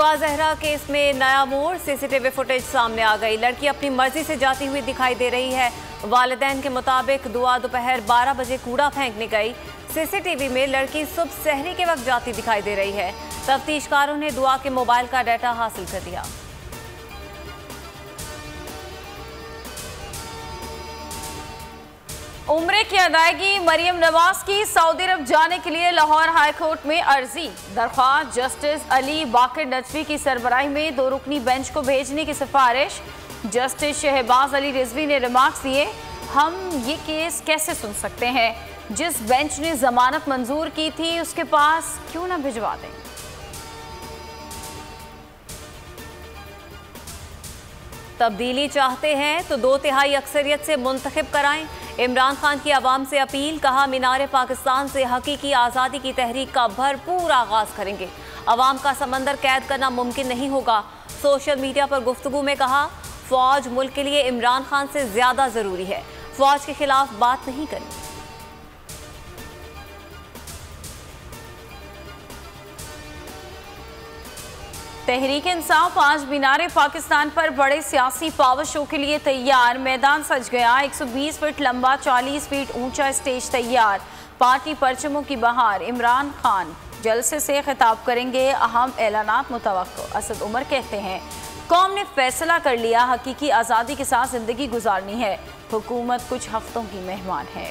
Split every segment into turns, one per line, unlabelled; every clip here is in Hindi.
दुआ जहरा केस में नया मोड़, सीसीटीवी फुटेज सामने आ गई। लड़की अपनी मर्जी से जाती हुई दिखाई दे रही है। वालिदैन के मुताबिक दुआ दोपहर 12 बजे कूड़ा फेंकने गई। सीसीटीवी में लड़की सुबह सहरी के वक्त जाती दिखाई दे रही है। तफ्तीशकारों ने दुआ के मोबाइल का डाटा हासिल कर लिया।
उम्रे की अदायगी, मरियम नवाज की सऊदी अरब जाने के लिए लाहौर हाई कोर्ट में अर्जी। दरख्वास्त जस्टिस अली बाकर नजवी की सरबराही में 2 रुकनी बेंच को भेजने की सिफारिश। जस्टिस शहबाज अली रिजवी ने रिमार्क्स दिए, हम ये केस कैसे सुन सकते हैं, जिस बेंच ने जमानत मंजूर की थी उसके पास क्यों ना भिजवा दें।
तब्दीली चाहते हैं तो 2/3 अक्सरियत से मुंतखब कराएं। इमरान खान की आवाम से अपील, कहा मीनार पाकिस्तान से हकीकी आज़ादी की तहरीक का भरपूर आगाज करेंगे। अवाम का समंदर कैद करना मुमकिन नहीं होगा। सोशल मीडिया पर गुफ्तगू में कहा, फौज मुल्क के लिए इमरान खान से ज्यादा जरूरी है, फौज के खिलाफ बात नहीं करनी।
तहरीक इंसाफ आज मीनार पाकिस्तान पर बड़े सियासी पावर शो के लिए तैयार। मैदान सज गया। 120 फीट लंबा, 40 फीट ऊंचा स्टेज तैयार। पार्टी परचमों की बहार। इमरान खान जलसे से खिताब करेंगे। अहम ऐलानात मुतवक्को। असद उमर कहते हैं, कौम ने फैसला कर लिया, हकीकी आज़ादी के साथ जिंदगी गुजारनी है। हुकूमत कुछ हफ्तों की मेहमान है।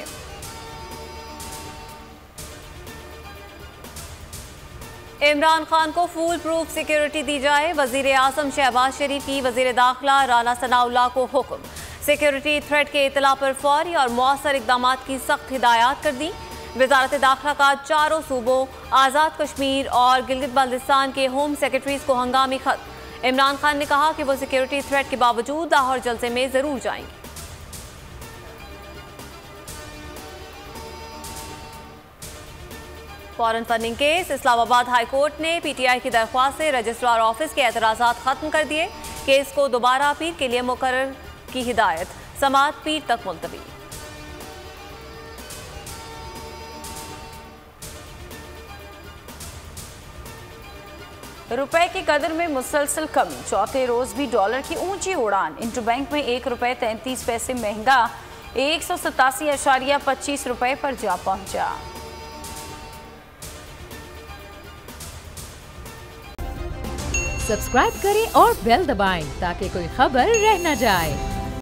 इमरान खान को फुल प्रूफ सिक्योरिटी दी जाए। वजीर आजम शहबाज शरीफ की वजीर दाखिला राना सनाउल्लाह को हुक्म। सिक्योरिटी थ्रेट के इतला पर फौरी और मौसर इकदाम की सख्त हिदायत कर दी। वजारत दाखिला का चारों सूबों, आज़ाद कश्मीर और गिलगित बाल्टिस्तान के होम सेक्रेटरीज को हंगामी खत। इमरान खान ने कहा कि वो सिक्योरिटी थ्रेट के बावजूद लाहौर जलसे में जरूर जाएंगे। Foreign funding case, Islamabad high court ने पीटीआई की दरख्वास्त से रजिस्ट्रार ऑफिस के एतराज़ात खत्म कर दिए। केस को दोबारा पीर के लिए मुकर्रर की हिदायत, समाअत पीर तक मुलतवी।
रुपए की कदर में मुसलसल कमी, चौथे रोज भी डॉलर की ऊंची उड़ान। इंटरबैंक में 1 रुपये 33 पैसे महंगा 187.25 रुपये पर जा पहुंचा।
सब्सक्राइब करें और बेल दबाएं ताकि कोई खबर रह न जाए।